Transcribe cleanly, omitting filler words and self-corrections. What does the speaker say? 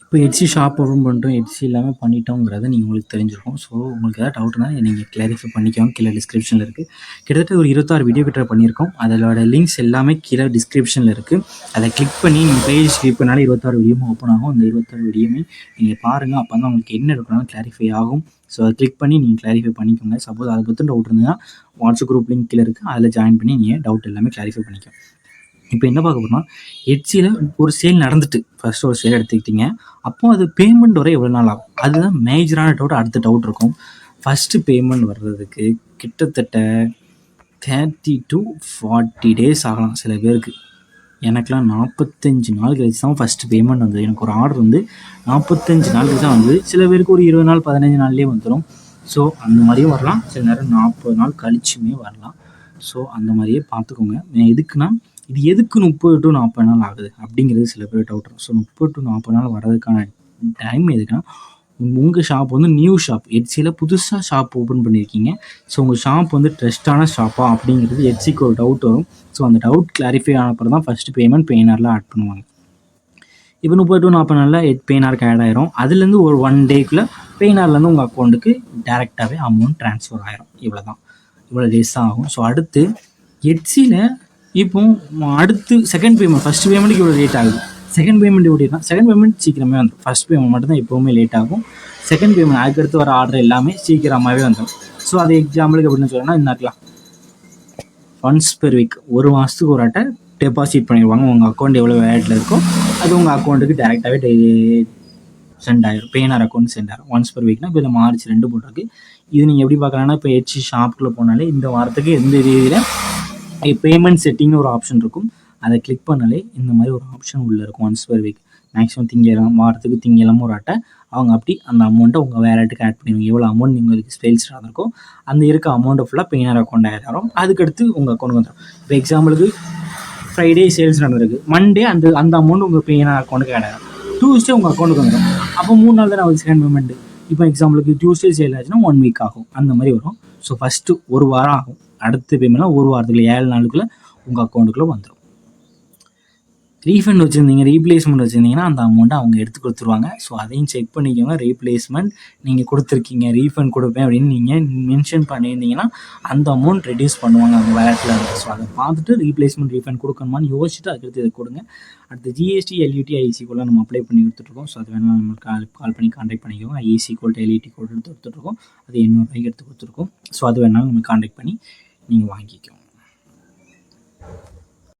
இப்போ எட்சி shop open பண்ணிட்டோம், எட்சி எல்லாமே பண்ணிட்டோங்கிறத உங்களுக்கு தெரிஞ்சிருக்கும். ஸோ உங்களுக்கு ஏதாவது டவுட்னா நீங்கள் கிளாரிஃபை பண்ணிக்கோங்க. கீழே டிஸ்கிரிப்ஷனில் இருக்குது. கிட்டத்தட்ட ஒரு 26 வீடியோ கிட்ட பண்ணியிருக்கோம். அதோட லிங்க்ஸ் எல்லாமே கீழே டிஸ்கிரிப்ஷனில் இருக்குது. அதை கிளிக் பண்ணி நீங்கள் பேஜ் கிளிக் பண்ணாலே 26 வீடியோவும் ஓப்பன் ஆகும். அந்த 26 வீடியோமே நீங்கள் பாருங்கள். அப்போ தான் உங்களுக்கு என்ன இருக்கணும் கிளாரிஃபை ஆகும். ஸோ அதை கிளிக் பண்ணி நீங்கள் கிளாரிஃபை பண்ணிக்கோங்க. சப்போஸ் அதை பற்றி டவுட் இருந்ததுன்னா வாட்ஸ்அப் குரூப் லிங்க் கீழே இருக்குது. அதில் ஜாயின் பண்ணி நீங்கள் டவுட் எல்லாமே கிளாரிஃபை பண்ணிக்கோங்க. இப்போ என்ன பார்க்க போகிறோம்னா, எட்சியில் ஒரு சேல் நடந்துட்டு ஃபஸ்ட்டு ஒரு சேல் எடுத்துக்கிட்டிங்க. அப்போது அது பேமெண்ட் வர எவ்வளோ நாள் ஆகும்? அதுதான் மேஜரான டவுட். அடுத்த டவுட் இருக்கும். ஃபஸ்ட்டு பேமெண்ட் வர்றதுக்கு கிட்டத்தட்ட 30 to 40 days ஆகலாம் சில பேருக்கு. எனக்கெலாம் 45 நாள் கழிச்சு தான் ஃபஸ்ட்டு பேமெண்ட் வந்தது. எனக்கு ஒரு ஆர்டர் வந்து 45 நாள் கழிச்சு தான் வந்தது. சில பேருக்கு ஒரு 20 நாள் 15 நாள்லேயே வந்துடும். ஸோ அந்த மாதிரியும் வரலாம். சில நேரம் 40 நாள் கழிச்சுமே வரலாம். ஸோ அந்த மாதிரியே பார்த்துக்கோங்க. எதுக்குன்னா, இது எதுக்கு 30 to 40 நாள் ஆகுது அப்படிங்கிறது சில பேர் டவுட் இருக்கும். ஸோ 30 to 40 நாள் வர்றதுக்கான டைம் எதுக்குன்னா, உங்கள் ஷாப் வந்து நியூ ஷாப், எட்சியில் புதுசாக ஷாப் ஓப்பன் பண்ணியிருக்கீங்க. ஸோ உங்கள் ஷாப் வந்து ட்ரஸ்டான ஷாப்பா அப்படிங்கிறது எட்சிக்கு ஒரு டவுட் வரும். ஸோ அந்த டவுட் கிளாரிஃபை ஆனப்பறம் தான் ஃபஸ்ட்டு பேமெண்ட் பேனாரில் ஆட் பண்ணுவாங்க. இப்போ 30 to 40 நாளில் பேனாருக்கு ஆட் ஆயிரும். அதுலேருந்து ஒரு 1 டேக்குள்ளே பேனார்லேருந்து உங்கள் அக்கௌண்ட்டுக்கு டேரெக்டாகவே அமௌண்ட் ட்ரான்ஸ்ஃபர் ஆயிரும். இவ்வளோ தான், இவ்வளோ டேஸ் தான் ஆகும். ஸோ அடுத்து எட்சியில் இப்போ அடுத்து செகண்ட் பேமெண்ட், ஃபஸ்ட் பேமெண்ட்டுக்கு இவ்வளோ லேட் ஆகுது. செகண்ட் பேமெண்ட் எப்படின்னா, செகண்ட் பேமெண்ட் சீக்கிரமே வந்துடும். ஃபஸ்ட் பேமெண்ட் மட்டும்தான் எப்போவுமே லேட் ஆகும். செகண்ட் பேமெண்ட் அதுக்கடுத்து வர ஆர்டர் எல்லாமே சீக்கிரமாகவே வந்துடும். ஸோ அது எக்ஸாம்பிளுக்கு எப்படின்னு சொல்லணும்னா, இருந்தாக்கலாம் ஒன்ஸ் பெர் வீக், ஒரு மாதத்துக்கு ஒரு அட்டை டெபாசிட் பண்ணிடுவாங்க. உங்கள் அக்கௌண்ட் எவ்வளோ வேலட்டில் இருக்கோ அது உங்கள் அக்கௌண்ட்டுக்கு டேரெக்டாகவே சென்ட் ஆகிடும். பேனார் அக்கௌண்ட் சென்ட் ஆகிடும். ஒன்ஸ் பெர் வீக்னா இப்போ March 2 போட்டிருக்கு. இது நீங்கள் எப்படி பார்க்கலான்னா, இப்போ எட்சி ஷாப்புக்குள்ளே போனாலே இந்த வாரத்துக்கு எந்த தேதியில் பேமெண்ட் செட்டிங்னு ஒரு ஆப்ஷன் இருக்கும். அதை கிளிக் பண்ணாலே இந்த மாதிரி ஒரு ஆப்ஷன் உள்ளே இருக்கும். ஒன்ஸ் பெர் வீக், மேக்ஸிமம் திங்கக்கிழமை, வாரத்துக்கு திங்கக்கிழமை ஒரு அட்டை அவங்க அப்படி அந்த அமௌண்ட்டை உங்கள் வேலட்டுக்கு ஆட் பண்ணிடுவாங்க. எவ்வளோ அமௌண்ட் உங்களுக்கு சேல்ஸ் நடந்திருக்கோ அந்த இருக்க அமௌண்ட்டை ஃபுல்லாக பேனார் அக்கௌண்ட் ஆட் ஆகும். அதுக்கடுத்து உங்கள் அக்கௌண்ட்டுக்கு வந்துடும். இப்போ எக்ஸாம்பிளுக்கு ஃப்ரைடே சேல்ஸ் நடந்திருக்கு, மண்டே அந்த அமௌண்ட் உங்கள் பேனார் அக்கௌண்ட்டுக்கு ஆட் ஆகும். டியூஸ்டே உங்கள் அக்கௌண்ட்டுக்கு வந்துடும். அப்போ 3 நாள் தான் ஆகுது செகண்ட் பேமெண்ட்டு. இப்போ எக்ஸாம்பிளுக்கு டியூஸ்டே சேல் ஆச்சுன்னா 1 வீக் ஆகும். அந்த மாதிரி வரும். ஸோ ஃபஸ்ட்டு ஒரு வாரம் ஆகும். அடுத்த பேமெண்ட்லாம் ஒரு வாரத்துக்குள்ள 7 நாளுக்குள்ளே உங்கள் அக்கௌண்ட்டுக்குள்ளே வந்துடும். ரீஃபண்ட் வச்சுருந்தீங்க, ரீப்ளேஸ்மெண்ட் வச்சுருந்தீங்கன்னா அந்த அமௌண்ட்டை அவங்க எடுத்து கொடுத்துருவாங்க. ஸோ அதையும் செக் பண்ணிக்கோங்க. ரீப்ளேஸ்மெண்ட் நீங்கள் கொடுத்துருக்கீங்க, ரீஃபண்ட் கொடுப்பேன் அப்படின்னு நீங்கள் மென்ஷன் பண்ணியிருந்தீங்கன்னா அந்த அமௌண்ட் ரெடியூஸ் பண்ணுவாங்க அவங்க வேலட்டில் இருந்து. ஸோ அதை பார்த்துட்டு ரீப்ளேஸ்மெண்ட் ரீஃபண்ட் கொடுக்கணுமான்னு யோசிச்சுட்டு அதுக்கடுத்து இதை கொடுங்க. அடுத்து ஜிஎஸ்டி LUT IEC கோடெலாம் நம்ம அப்ளை பண்ணி கொடுத்துட்ருக்கோம். ஸோ அது வேணால் நம்மளுக்கு கால் பண்ணி கான்டாக்ட் பண்ணிக்கோங்க. IEC கோட் LUT கோட் எடுத்து கொடுத்துட்ருக்கோம். அது 800 ரூபாய்க்கு எடுத்து கொடுத்துருக்கோம். ஸோ அது வேணாலும் நம்ம கான்டாக்ட் பண்ணி நீங்கள் வாங்கிக்கோங்க.